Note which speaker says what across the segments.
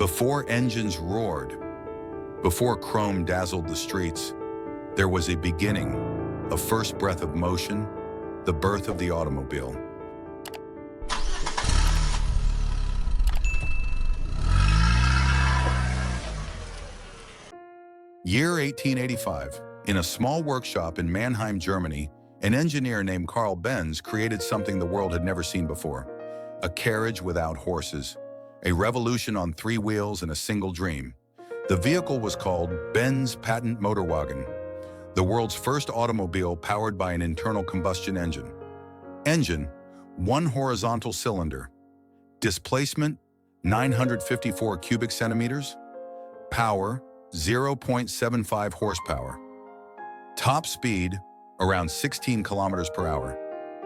Speaker 1: Before engines roared, before chrome dazzled the streets, there was a beginning, a first breath of motion, the birth of the automobile. Year 1885. In a small workshop in Mannheim, Germany, an engineer named Karl Benz created something the world had never seen before. A carriage without horses, a revolution on 3 wheels and a single dream. The vehicle was called Benz Patent-Motorwagen, the world's first automobile powered by an internal combustion engine. Engine, 1 horizontal cylinder. Displacement, 954 cubic centimeters. Power, 0.75 horsepower. Top speed, around 16 kilometers per hour.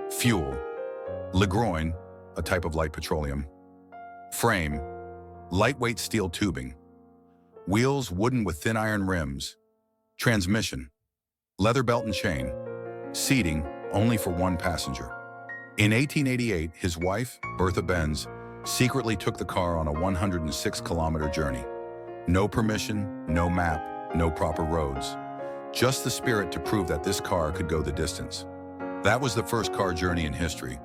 Speaker 1: Fuel, Legroin, a type of light petroleum. Frame, lightweight steel tubing. Wheels, wooden with thin iron rims. Transmission, leather belt and chain. Seating, only for 1 passenger. In 1888, his wife, Bertha Benz, secretly took the car on a 106-kilometer journey. No permission, no map, no proper roads. Just the spirit to prove that this car could go the distance. That was the first car journey in history,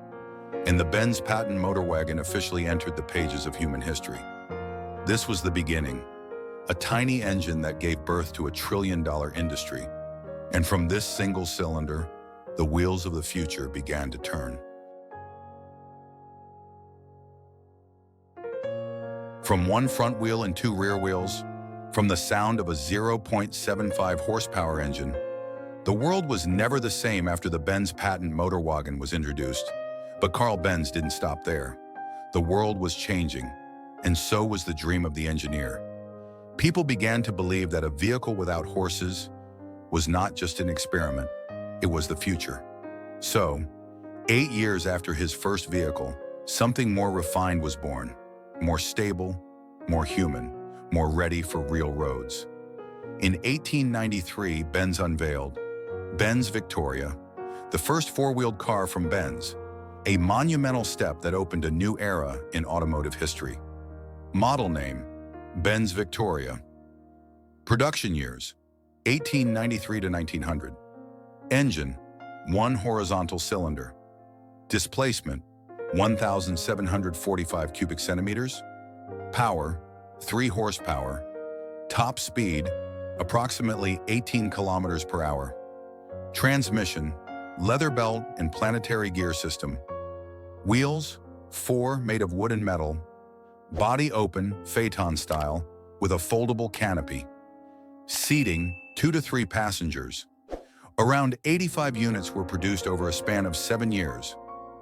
Speaker 1: and the Benz Patent-Motorwagen officially entered the pages of human history. This was the beginning, a tiny engine that gave birth to a trillion-dollar industry. And from this single cylinder, the wheels of the future began to turn. From 1 front wheel and 2 rear wheels, from the sound of a 0.75 horsepower engine, the world was never the same after the Benz Patent-Motorwagen was introduced. But Karl Benz didn't stop there. The world was changing, and so was the dream of the engineer. People began to believe that a vehicle without horses was not just an experiment, it was the future. So, 8 years after his first vehicle, something more refined was born, more stable, more human, more ready for real roads. In 1893, Benz unveiled Benz Viktoria, the first 4-wheeled car from Benz, a monumental step that opened a new era in automotive history. Model name, Benz Viktoria. Production years, 1893 to 1900. Engine, 1 horizontal cylinder. Displacement, 1,745 cubic centimeters. Power, 3 horsepower. Top speed, approximately 18 kilometers per hour. Transmission, leather belt and planetary gear system. Wheels, 4 made of wood and metal. Body open, phaeton style, with a foldable canopy. Seating, 2 to 3 passengers. Around 85 units were produced over a span of 7 years,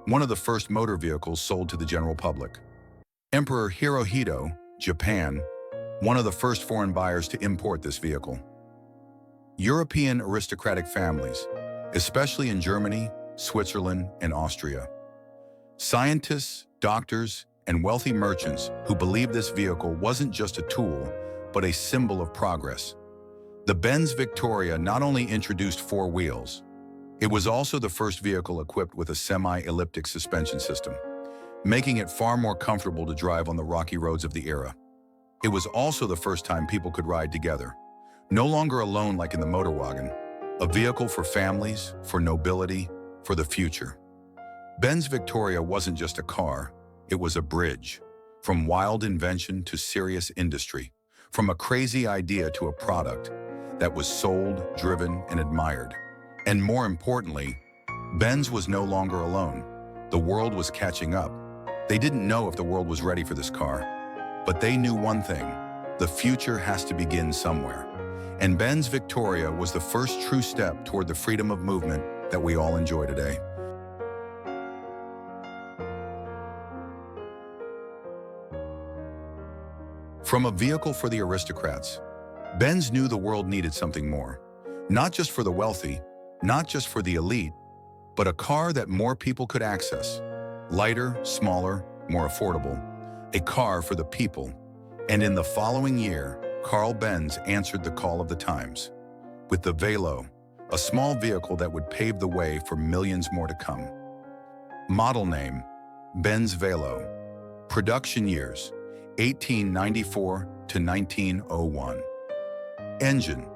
Speaker 1: one of the first motor vehicles sold to the general public. Emperor Hirohito, Japan, one of the first foreign buyers to import this vehicle. European aristocratic families, especially in Germany, Switzerland, and Austria. Scientists, doctors, and wealthy merchants who believed this vehicle wasn't just a tool, but a symbol of progress. The Benz Viktoria not only introduced 4 wheels, it was also the first vehicle equipped with a semi-elliptic suspension system, making it far more comfortable to drive on the rocky roads of the era. It was also the first time people could ride together, no longer alone like in the motorwagen, a vehicle for families, for nobility, for the future. Benz Viktoria wasn't just a car, it was a bridge, from wild invention to serious industry, from a crazy idea to a product that was sold, driven, and admired. And more importantly, Benz was no longer alone. The world was catching up. They didn't know if the world was ready for this car, but they knew one thing: the future has to begin somewhere. And Benz Viktoria was the first true step toward the freedom of movement that we all enjoy today. From a vehicle for the aristocrats, Benz knew the world needed something more. Not just for the wealthy, not just for the elite, but a car that more people could access. Lighter, smaller, more affordable. A car for the people. And in the following year, Karl Benz answered the call of the times with the Velo, a small vehicle that would pave the way for millions more to come. Model name, Benz Velo. Production years, 1894 to 1901. Engine,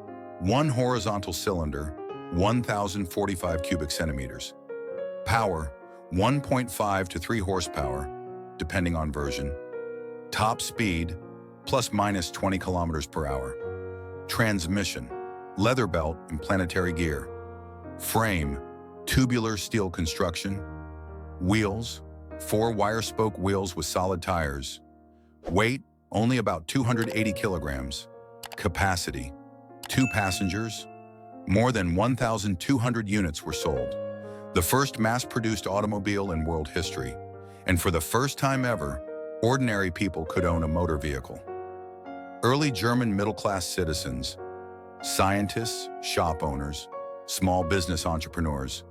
Speaker 1: 1 horizontal cylinder, 1,045 cubic centimeters. Power, 1.5 to 3 horsepower, depending on version. Top speed, plus minus 20 kilometers per hour. Transmission, leather belt and planetary gear. Frame, tubular steel construction. Wheels, 4 wire spoke wheels with solid tires. Weight, only about 280 kilograms. Capacity, 2 passengers. More than 1,200 units were sold. The first mass-produced automobile in world history. And for the first time ever, ordinary people could own a motor vehicle. Early German middle-class citizens, scientists, shop owners, small business entrepreneurs.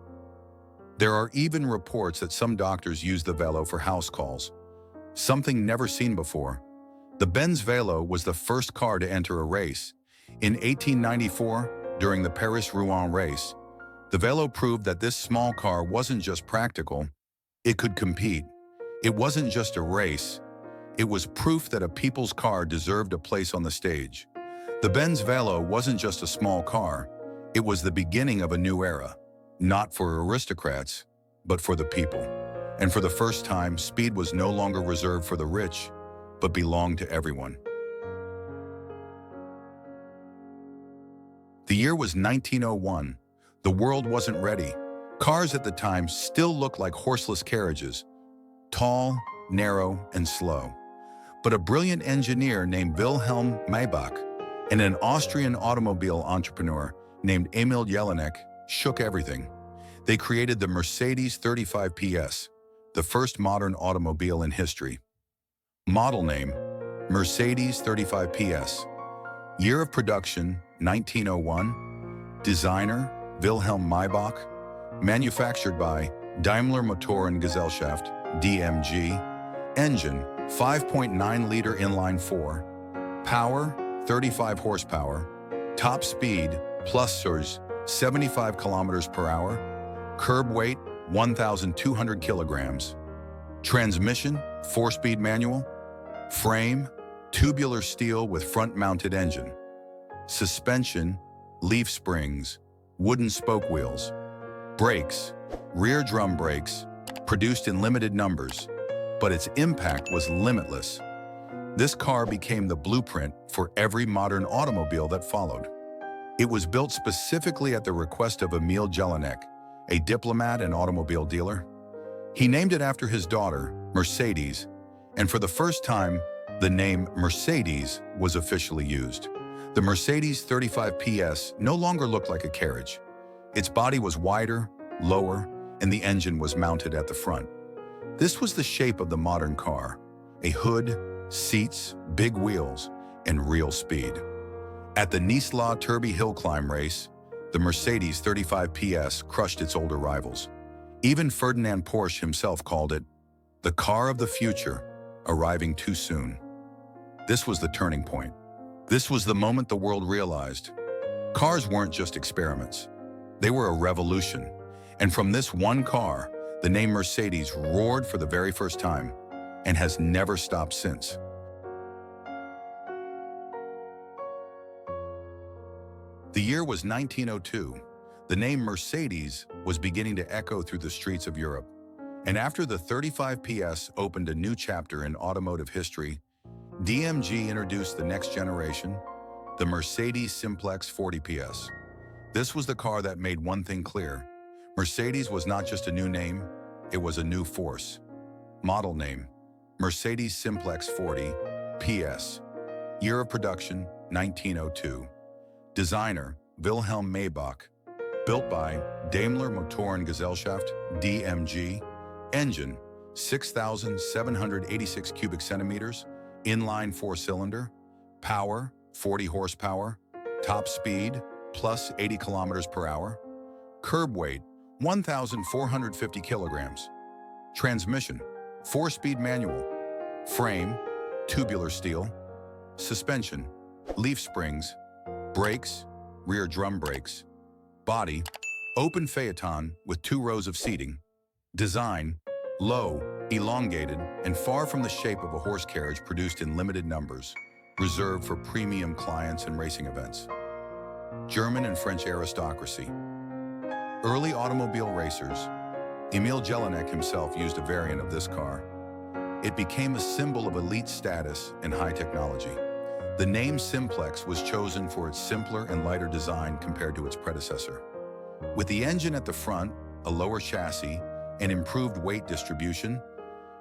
Speaker 1: There are even reports that some doctors used the Velo for house calls, something never seen before. The Benz Velo was the first car to enter a race. In 1894, during the Paris-Rouen race, the Velo proved that this small car wasn't just practical, it could compete. It wasn't just a race, it was proof that a people's car deserved a place on the stage. The Benz Velo wasn't just a small car, it was the beginning of a new era, not for aristocrats, but for the people. And for the first time, speed was no longer reserved for the rich, but belonged to everyone. The year was 1901. The world wasn't ready. Cars at the time still looked like horseless carriages, tall, narrow, and slow. But a brilliant engineer named Wilhelm Maybach and an Austrian automobile entrepreneur named Emil Jelinek shook everything. They created the Mercedes 35 PS, the first modern automobile in history. Model name, Mercedes 35 PS. Year of production, 1901. Designer, Wilhelm Maybach. Manufactured by Daimler Motoren Gesellschaft, DMG. Engine, 5.9-liter inline-4. Power, 35 horsepower. Top speed, plus surge, 75 kilometers per hour. Curb weight, 1,200 kilograms. Transmission, 4-speed manual. Frame, tubular steel with front-mounted engine. Suspension, leaf springs, wooden spoke wheels. Brakes, rear drum brakes, produced in limited numbers, but its impact was limitless. This car became the blueprint for every modern automobile that followed. It was built specifically at the request of Emil Jelinek, a diplomat and automobile dealer. He named it after his daughter, Mercedes, and for the first time, the name Mercedes was officially used. The Mercedes 35 PS no longer looked like a carriage. Its body was wider, lower, and the engine was mounted at the front. This was the shape of the modern car: a hood, seats, big wheels, and real speed. At the Nice-La-Turbie hill climb race, the Mercedes 35 PS crushed its older rivals. Even Ferdinand Porsche himself called it the car of the future, arriving too soon. This was the turning point. This was the moment the world realized cars weren't just experiments. They were a revolution. And from this one car, the name Mercedes roared for the very first time and has never stopped since. The year was 1902. The name Mercedes was beginning to echo through the streets of Europe. And after the 35 PS opened a new chapter in automotive history, DMG introduced the next generation, the Mercedes-Simplex 40 PS. This was the car that made one thing clear. Mercedes was not just a new name, it was a new force. Model name, Mercedes-Simplex 40 PS. Year of production, 1902. Designer, Wilhelm Maybach. Built by Daimler Motoren Gesellschaft, DMG. Engine, 6,786 cubic centimeters. Inline 4-cylinder. Power, 40 horsepower. Top speed, plus 80 kilometers per hour. Curb weight, 1,450 kilograms. Transmission, 4-speed manual. Frame, tubular steel. Suspension, leaf springs. Brakes, rear drum brakes. Body, open phaeton with 2 rows of seating. Design, Low, elongated, and far from the shape of a horse carriage produced in limited numbers, reserved for premium clients and racing events. German and French aristocracy. Early automobile racers. Emil Jelinek himself used a variant of this car. It became a symbol of elite status and high technology. The name Simplex was chosen for its simpler and lighter design compared to its predecessor. With the engine at the front, a lower chassis, and improved weight distribution,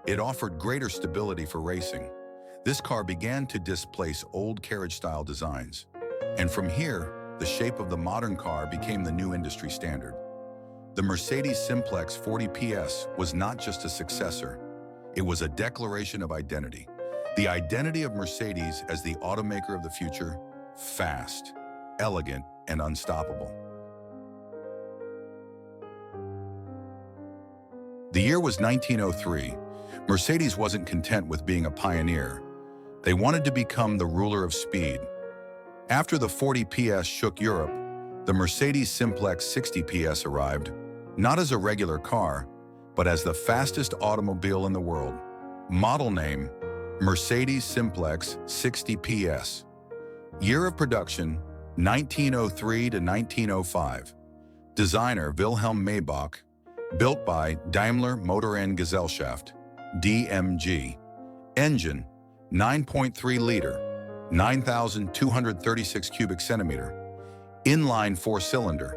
Speaker 1: it offered greater stability for racing. This car began to displace old carriage-style designs. And from here, the shape of the modern car became the new industry standard. The Mercedes-Simplex 40 PS was not just a successor, it was a declaration of identity. The identity of Mercedes as the automaker of the future, fast, elegant, and unstoppable. The year was 1903. Mercedes wasn't content with being a pioneer. They wanted to become the ruler of speed. After the 40 PS shook Europe, the Mercedes-Simplex 60 PS arrived, not as a regular car, but as the fastest automobile in the world. Model name, Mercedes-Simplex 60 PS. Year of production, 1903 to 1905. Designer Wilhelm Maybach. Built by Daimler Motorengesellschaft, DMG. Engine, 9.3-liter, 9,236 cubic centimeter. Inline 4-cylinder.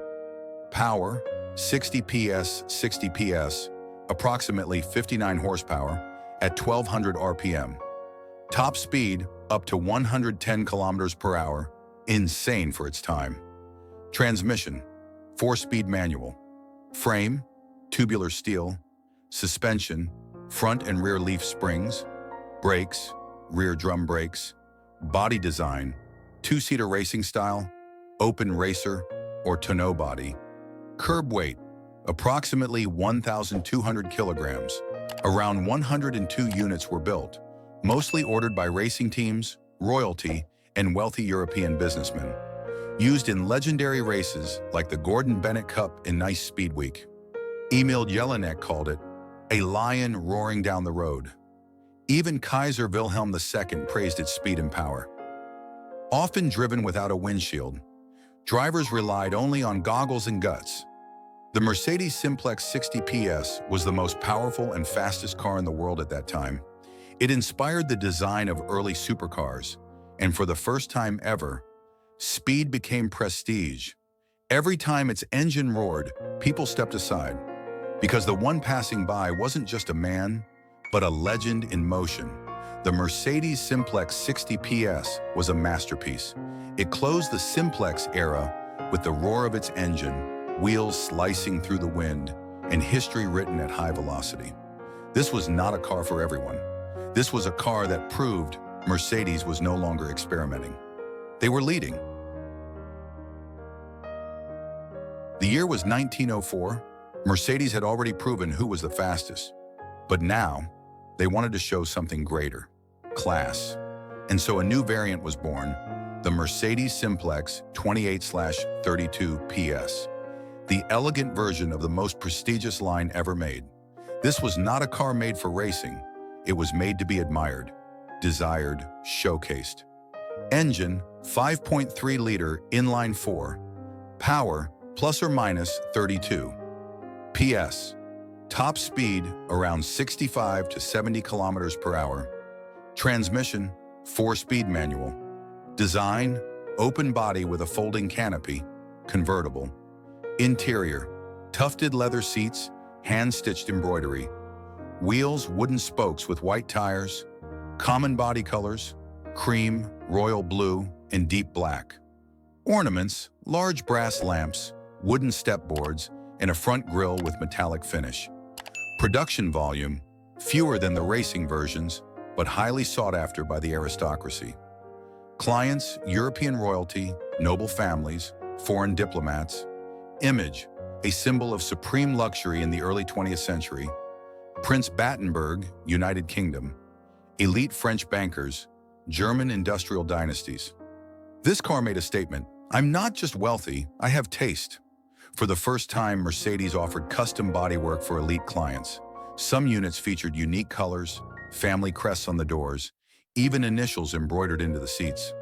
Speaker 1: Power, 60 PS, approximately 59 horsepower, at 1,200 RPM. Top speed, up to 110 kilometers per hour, insane for its time. Transmission, 4-speed manual. Frame, tubular steel. Suspension, front and rear leaf springs. Brakes, rear drum brakes. Body design, 2-seater racing style, open racer or tonneau body. Curb weight, approximately 1,200 kilograms. Around 102 units were built, mostly ordered by racing teams, royalty, and wealthy European businessmen. Used in legendary races like the Gordon Bennett Cup in Nice Speed Week. Emil Jelinek called it a lion roaring down the road. Even Kaiser Wilhelm II praised its speed and power. Often driven without a windshield, drivers relied only on goggles and guts. The Mercedes-Simplex 60 PS was the most powerful and fastest car in the world at that time. It inspired the design of early supercars, and for the first time ever, speed became prestige. Every time its engine roared, people stepped aside, because the one passing by wasn't just a man, but a legend in motion. The Mercedes-Simplex 60 PS was a masterpiece. It closed the Simplex era with the roar of its engine, wheels slicing through the wind, and history written at high velocity. This was not a car for everyone. This was a car that proved Mercedes was no longer experimenting. They were leading. The year was 1904. Mercedes had already proven who was the fastest. But now, they wanted to show something greater, class. And so a new variant was born, the Mercedes-Simplex 28/32 PS. The elegant version of the most prestigious line ever made. This was not a car made for racing. It was made to be admired, desired, showcased. Engine, 5.3-liter inline 4. Power, plus or minus 32 PS. Top speed, around 65 to 70 kilometers per hour. Transmission, 4-speed manual. Design, open body with a folding canopy, convertible. Interior, tufted leather seats, hand-stitched embroidery. Wheels, wooden spokes with white tires. Common body colors, cream, royal blue, and deep black. Ornaments, large brass lamps, wooden step boards, and a front grille with metallic finish. Production volume, fewer than the racing versions, but highly sought after by the aristocracy. Clients, European royalty, noble families, foreign diplomats. Image, a symbol of supreme luxury in the early 20th century. Prince Battenberg, United Kingdom. Elite French bankers, German industrial dynasties. This car made a statement. I'm not just wealthy, I have taste. For the first time, Mercedes offered custom bodywork for elite clients. Some units featured unique colors, family crests on the doors, even initials embroidered into the seats.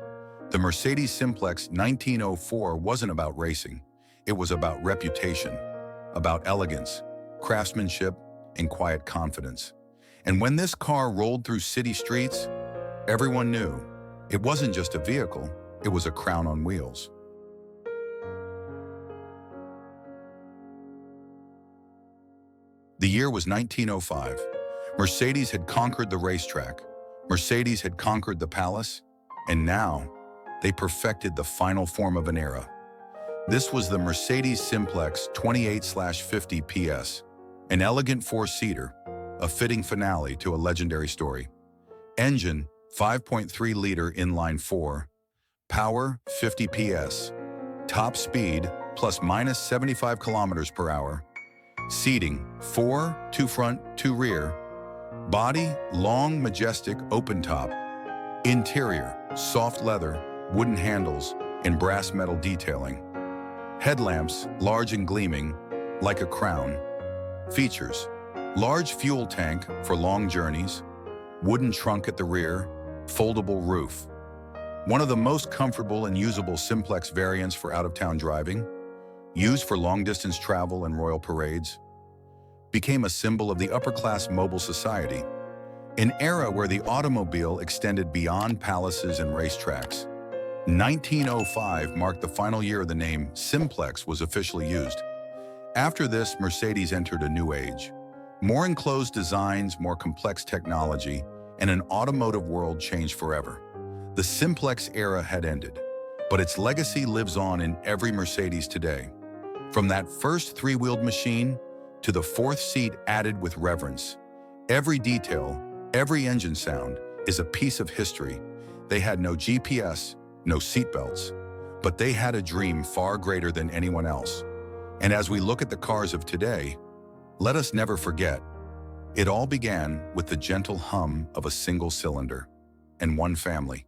Speaker 1: The Mercedes-Simplex 1904 wasn't about racing. It was about reputation, about elegance, craftsmanship, and quiet confidence. And when this car rolled through city streets, everyone knew it wasn't just a vehicle, it was a crown on wheels. The year was 1905. Mercedes had conquered the racetrack. Mercedes had conquered the palace. And now, they perfected the final form of an era. This was the Mercedes-Simplex 28/50 PS, an elegant four-seater, a fitting finale to a legendary story. Engine, 5.3-liter inline-4, power, 50 PS, top speed, plus minus 75 kilometers per hour, seating, 4, 2 front, 2 rear, body, long, majestic, open top, interior, soft leather, wooden handles, and brass metal detailing, headlamps, large and gleaming, like a crown, features, large fuel tank for long journeys, wooden trunk at the rear, foldable roof. One of the most comfortable and usable Simplex variants for out-of-town driving, used for long-distance travel and royal parades, became a symbol of the upper-class mobile society, an era where the automobile extended beyond palaces and racetracks. 1905 marked the final year the name Simplex was officially used. After this, Mercedes entered a new age. More enclosed designs, more complex technology, and an automotive world changed forever. The Simplex era had ended, but its legacy lives on in every Mercedes today. From that first three-wheeled machine to the fourth seat added with reverence, every detail, every engine sound is a piece of history. They had no GPS, no seatbelts, but they had a dream far greater than anyone else. And as we look at the cars of today, let us never forget, it all began with the gentle hum of a single cylinder and one family,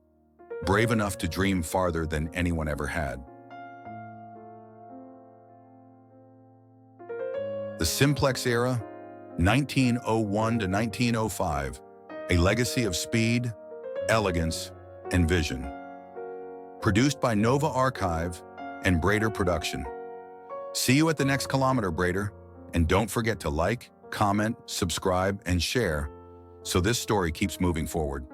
Speaker 1: brave enough to dream farther than anyone ever had. The Simplex era, 1901 to 1905, a legacy of speed, elegance, and vision. Produced by NOVAARCHIVE and Brader Production. See you at the next kilometer, Brader, and don't forget to like, comment, subscribe, and share so this story keeps moving forward.